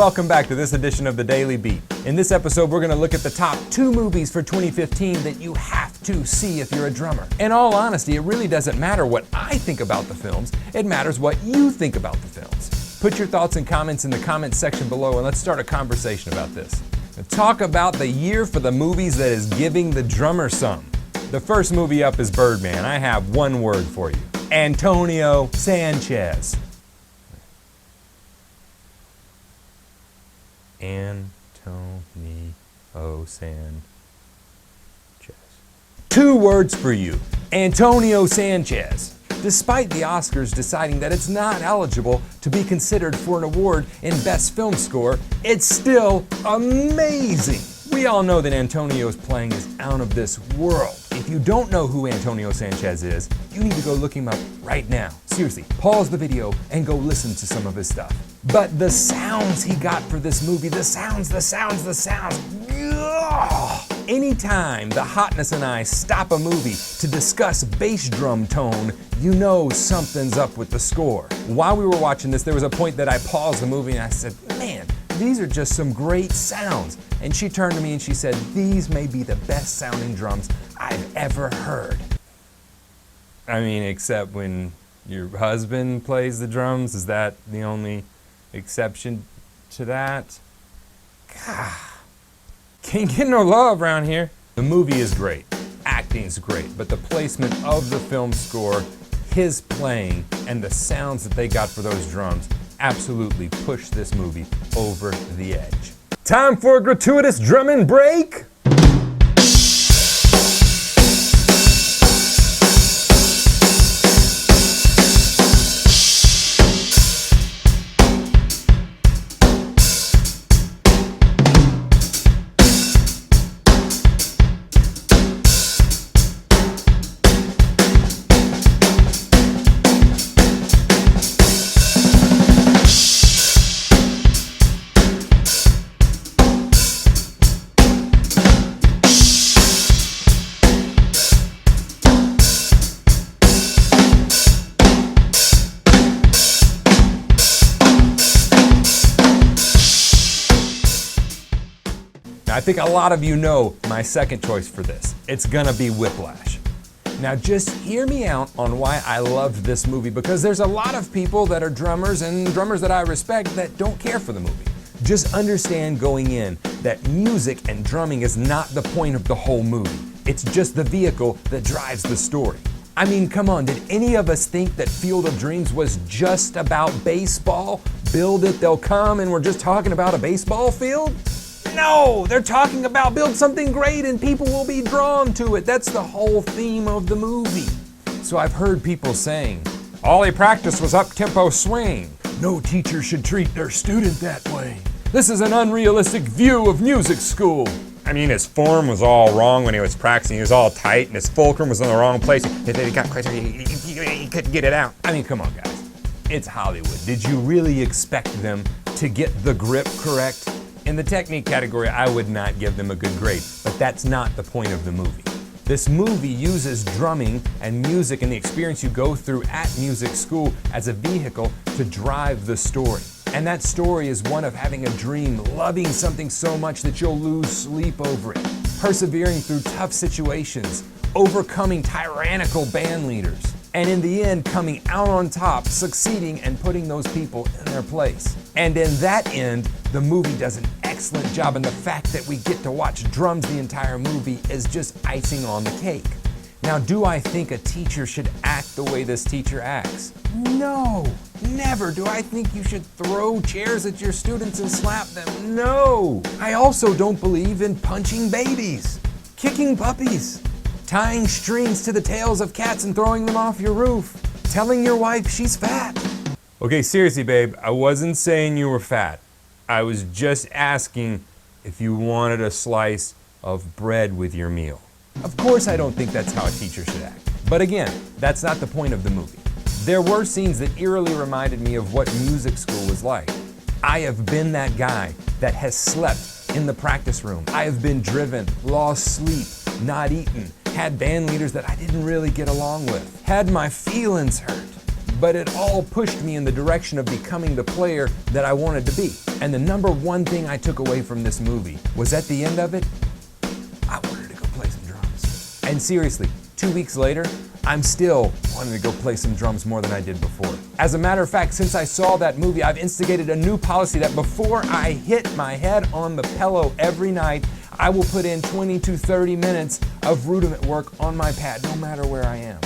welcome back to this edition of The Daily Beat. In this episode, we're going to look at the top 2 movies for 2015 that you have to see if you're a drummer. In all honesty, it really doesn't matter what I think about the films, it matters what you think about the films. Put your thoughts and comments in the comments section below and let's start a conversation about this. Now, talk about the year for the movies that is giving the drummer some. The first movie up is Birdman. I have one word for you. Antonio Sanchez. Antonio Sanchez. 2 words for you. Antonio Sanchez. Despite the Oscars deciding that it's not eligible to be considered for an award in Best Film Score, it's still amazing. We all know that Antonio's playing is out of this world. If you don't know who Antonio Sanchez is, you need to go look him up right now. Seriously, pause the video and go listen to some of his stuff. But the sounds he got for this movie, the sounds. Ugh. Anytime the Hotness and I stop a movie to discuss bass drum tone, you know something's up with the score. While we were watching this, there was a point that I paused the movie and I said, man, these are just some great sounds. And she turned to me and she said, these may be the best sounding drums I've ever heard. I mean, except when your husband plays the drums, is that the only exception to that? God, can't get no love around here. The movie is great, acting's great, but the placement of the film score, his playing, and the sounds that they got for those drums absolutely pushed this movie over the edge. Time for a gratuitous drumming break. I think a lot of you know my second choice for this. It's gonna be Whiplash. Now just hear me out on why I loved this movie, because there's a lot of people that are drummers and drummers that I respect that don't care for the movie. Just understand going in that music and drumming is not the point of the whole movie. It's just the vehicle that drives the story. I mean, come on, did any of us think that Field of Dreams was just about baseball? Build it, they'll come, and we're just talking about a baseball field? No, they're talking about build something great and people will be drawn to it. That's the whole theme of the movie. So I've heard people saying, all he practiced was up-tempo swing. No teacher should treat their student that way. This is an unrealistic view of music school. I mean, his form was all wrong when he was practicing. He was all tight and his fulcrum was in the wrong place. He couldn't get it out. I mean, come on, guys. It's Hollywood. Did you really expect them to get the grip correct? In the technique category, I would not give them a good grade, but that's not the point of the movie. This movie uses drumming and music and the experience you go through at music school as a vehicle to drive the story. And that story is one of having a dream, loving something so much that you'll lose sleep over it, persevering through tough situations, overcoming tyrannical band leaders, and in the end, coming out on top, succeeding and putting those people in their place. And in that end, the movie does an excellent job, and the fact that we get to watch drums the entire movie is just icing on the cake. Now, do I think a teacher should act the way this teacher acts? No, never. Do I think you should throw chairs at your students and slap them? No. I also don't believe in punching babies, kicking puppies, tying strings to the tails of cats and throwing them off your roof, telling your wife she's fat. Okay, seriously, babe, I wasn't saying you were fat. I was just asking if you wanted a slice of bread with your meal. Of course, I don't think that's how a teacher should act. But again, that's not the point of the movie. There were scenes that eerily reminded me of what music school was like. I have been that guy that has slept in the practice room. I have been driven, lost sleep, not eaten, had band leaders that I didn't really get along with, had my feelings hurt. but it all pushed me in the direction of becoming the player that I wanted to be. And the number one thing I took away from this movie was at the end of it, I wanted to go play some drums. And seriously, 2 weeks later, I'm still wanting to go play some drums more than I did before. As a matter of fact, since I saw that movie, I've instigated a new policy that before I hit my head on the pillow every night, I will put in 20 to 30 minutes of rudiment work on my pad, no matter where I am.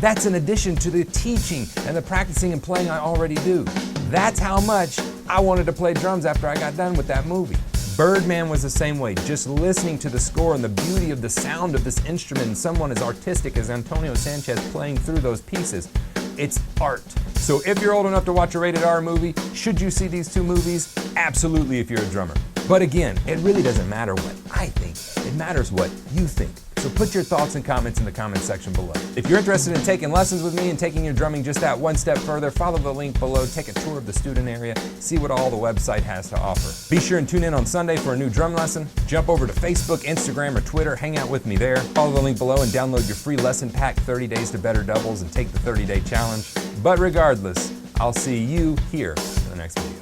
That's in addition to the teaching and the practicing and playing I already do. That's how much I wanted to play drums after I got done with that movie. Birdman was the same way. Just listening to the score and the beauty of the sound of this instrument and someone as artistic as Antonio Sanchez playing through those pieces, it's art. So if you're old enough to watch a rated R movie, should you see these two movies? Absolutely if you're a drummer. But again, it really doesn't matter what I think. It matters what you think. So put your thoughts and comments in the comment section below. If you're interested in taking lessons with me and taking your drumming just that one step further, follow the link below, take a tour of the student area, see what all the website has to offer. Be sure and tune in on Sunday for a new drum lesson. Jump over to Facebook, Instagram, or Twitter, hang out with me there. Follow the link below and download your free lesson pack, 30 Days to Better Doubles, and take the 30-day challenge. But regardless, I'll see you here in the next video.